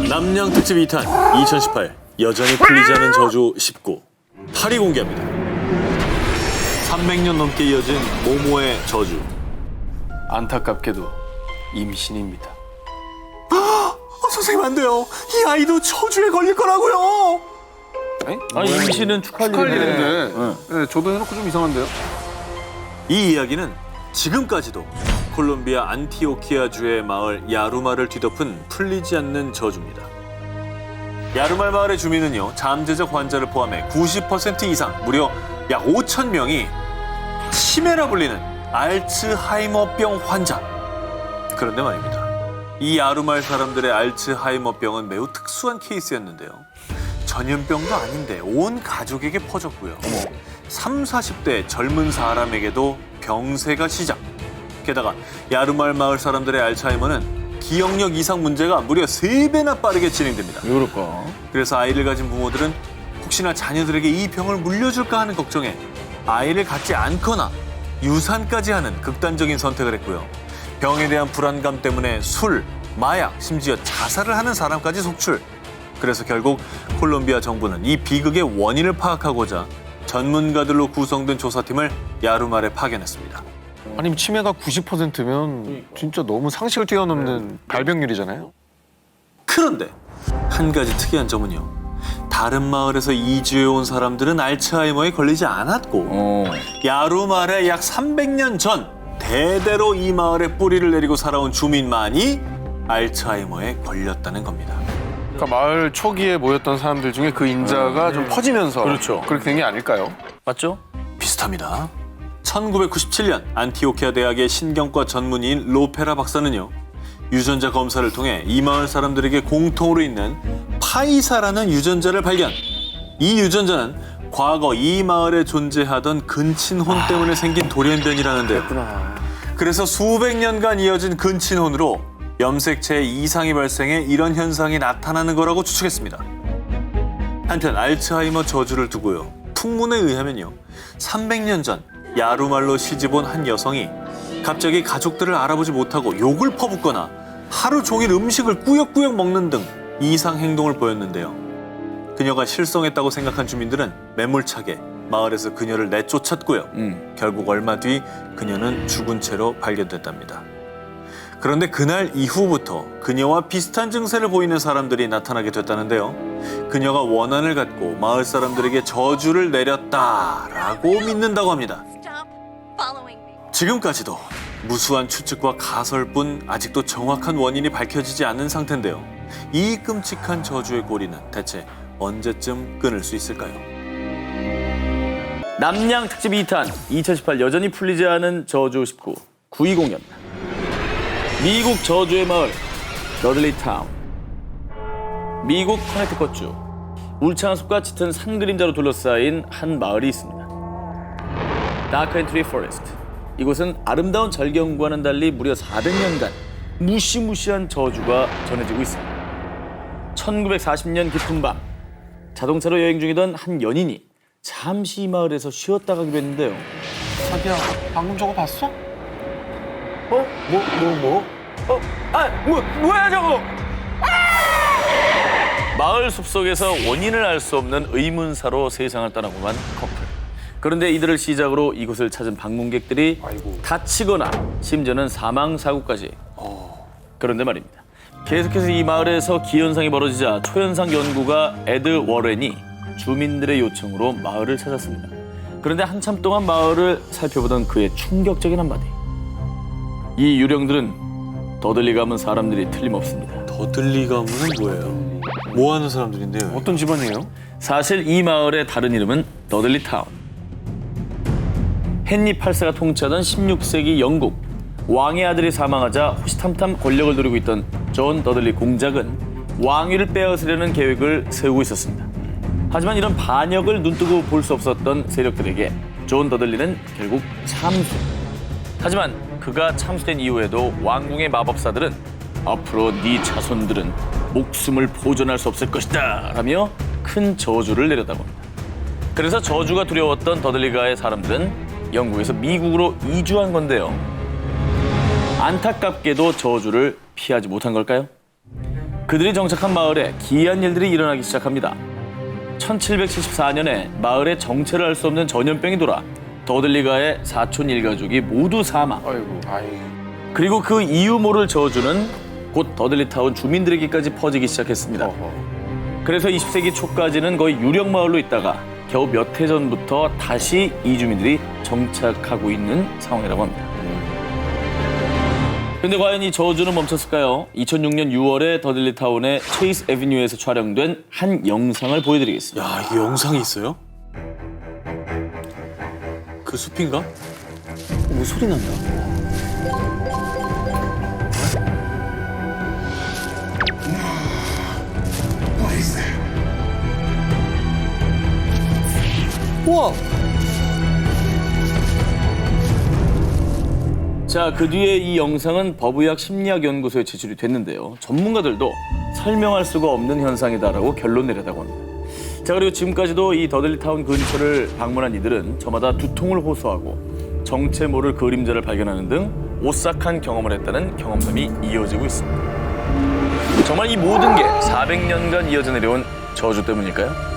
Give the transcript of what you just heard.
남양 특집 2탄 2018 여전히 풀리지 않은 저주 19 8위 공개합니다. 300년 넘게 이어진 모모의 저주. 안타깝게도 임신입니다. 선생님 안 돼요. 이 아이도 저주에 걸릴 거라고요. 아니 임신은 축하할 일인데. 네, 저도 해놓고 좀 이상한데요? 이 이야기는 지금까지도 콜롬비아 안티오키아주의 마을 야루마를 뒤덮은 풀리지 않는 저주입니다. 야루말 마을의 주민은요, 잠재적 환자를 포함해 90% 이상, 무려 약 5천 명이 치매라 불리는 알츠하이머병 환자. 그런데 말입니다. 이 야루말 사람들의 알츠하이머병은 매우 특수한 케이스였는데요. 전염병도 아닌데 온 가족에게 퍼졌고요. 3, 40대 젊은 사람에게도 병세가 시작. 게다가 야루말 마을 사람들의 알츠하이머는 기억력 이상 문제가 무려 3배나 빠르게 진행됩니다. 왜 그럴까? 그래서 아이를 가진 부모들은 혹시나 자녀들에게 이 병을 물려줄까 하는 걱정에 아이를 갖지 않거나 유산까지 하는 극단적인 선택을 했고요. 병에 대한 불안감 때문에 술, 마약, 심지어 자살을 하는 사람까지 속출. 그래서 결국 콜롬비아 정부는 이 비극의 원인을 파악하고자 전문가들로 구성된 조사팀을 야루말에 파견했습니다. 아니 치매가 90%면 진짜 너무 상식을 뛰어넘는 발병률이잖아요. 그런데 한 가지 특이한 점은요. 다른 마을에서 이주해온 사람들은 알츠하이머에 걸리지 않았고 야루말에 약 300년 전 대대로 이 마을에 뿌리를 내리고 살아온 주민만이 알츠하이머에 걸렸다는 겁니다. 그러니까 마을 초기에 모였던 사람들 중에 그 인자가 좀 퍼지면서 그렇죠. 그렇게 된 게 아닐까요? 맞죠? 비슷합니다. 1997년 안티오키아 대학의 신경과 전문의인 로페라 박사는요. 유전자 검사를 통해 이 마을 사람들에게 공통으로 있는 파이사라는 유전자를 발견. 이 유전자는 과거 이 마을에 존재하던 근친혼 때문에 생긴 돌연변이라는데요. 그래서 수백 년간 이어진 근친혼으로 염색체에 이상이 발생해 이런 현상이 나타나는 거라고 추측했습니다. 한편 알츠하이머 저주를 두고요. 풍문에 의하면요. 300년 전 야루말로 시집온 한 여성이 갑자기 가족들을 알아보지 못하고 욕을 퍼붓거나 하루 종일 음식을 꾸역꾸역 먹는 등 이상 행동을 보였는데요. 그녀가 실성했다고 생각한 주민들은 매몰차게 마을에서 그녀를 내쫓았고요. 결국 얼마 뒤 그녀는 죽은 채로 발견됐답니다. 그런데 그날 이후부터 그녀와 비슷한 증세를 보이는 사람들이 나타나게 됐다는데요. 그녀가 원한을 갖고 마을 사람들에게 저주를 내렸다라고 믿는다고 합니다. 지금까지도 무수한 추측과 가설뿐 아직도 정확한 원인이 밝혀지지 않은 상태인데요. 이 끔찍한 저주의 고리는 대체 언제쯤 끊을 수 있을까요? 남양 특집 2탄 2018 여전히 풀리지 않은 저주 19 9위 공개합니다. 미국 저주의 마을 더들리 타운. 미국 커네티컷주 울창한 숲과 짙은 산 그림자로 둘러싸인 한 마을이 있습니다. 다크 앤 트리 포레스트. 이곳은 아름다운 절경과는 달리 무려 400년간 무시무시한 저주가 전해지고 있습니다. 1940년 깊은 밤 자동차로 여행 중이던 한 연인이 잠시 이 마을에서 쉬었다 가기로 했는데요. 자기야 방금 저거 봤어? 뭐야 저거? 마을 숲속에서 원인을 알 수 없는 의문사로 세상을 떠나고만 커플. 그런데 이들을 시작으로 이곳을 찾은 방문객들이 다치거나 심지어는 사망사고까지. 그런데 말입니다. 계속해서 이 마을에서 기현상이 벌어지자 초현상 연구가 에드 워렌이 주민들의 요청으로 마을을 찾았습니다. 그런데 한참 동안 마을을 살펴보던 그의 충격적인 한마디. 이 유령들은 더들리 가문 사람들이 틀림없습니다. 더들리 가문은 뭐예요? 뭐 하는 사람들인데요? 어떤 집안이에요? 사실 이 마을의 다른 이름은 더들리 타운. 헨리 8세가 통치하던 16세기 영국 왕의 아들이 사망하자 호시탐탐 권력을 누리고 있던 존 더들리 공작은 왕위를 빼앗으려는 계획을 세우고 있었습니다. 하지만 이런 반역을 눈뜨고 볼 수 없었던 세력들에게 존 더들리는 결국 참수. 하지만 그가 참수된 이후에도 왕궁의 마법사들은 앞으로 네 자손들은 목숨을 보존할 수 없을 것이다 라며 큰 저주를 내렸다고 합니다. 그래서 저주가 두려웠던 더들리가의 사람들은 영국에서 미국으로 이주한 건데요. 안타깝게도 저주를 피하지 못한 걸까요? 그들이 정착한 마을에 기이한 일들이 일어나기 시작합니다. 1774년에 마을에 정체를 알 수 없는 전염병이 돌아 더들리가의 사촌 일가족이 모두 사망. 아이고. 그리고 그 이유 모를 저주는 곧 더들리타운 주민들에게까지 퍼지기 시작했습니다. 그래서 20세기 초까지는 거의 유령 마을로 있다가 겨우 몇 해 전부터 다시 이주민들이 정착하고 있는 상황이라고 합니다. 근데 과연 이 저주는 멈췄을까요? 2006년 6월에 더들리타운의 체이스 애비뉴에서 촬영된 한 영상을 보여드리겠습니다. 야, 이게 영상이 있어요? 그 숲인가? 뭐 소리 난다. 우와! 자, 그 뒤에 이 영상은 법의학 심리학연구소에 제출이 됐는데요. 전문가들도 설명할 수가 없는 현상이다라고 결론 내렸다고 합니다. 자, 그리고 지금까지도 이 더들리타운 근처를 방문한 이들은 저마다 두통을 호소하고 정체 모를 그림자를 발견하는 등 오싹한 경험을 했다는 경험담이 이어지고 있습니다. 정말 이 모든 게 400년간 이어져 내려온 저주 때문일까요?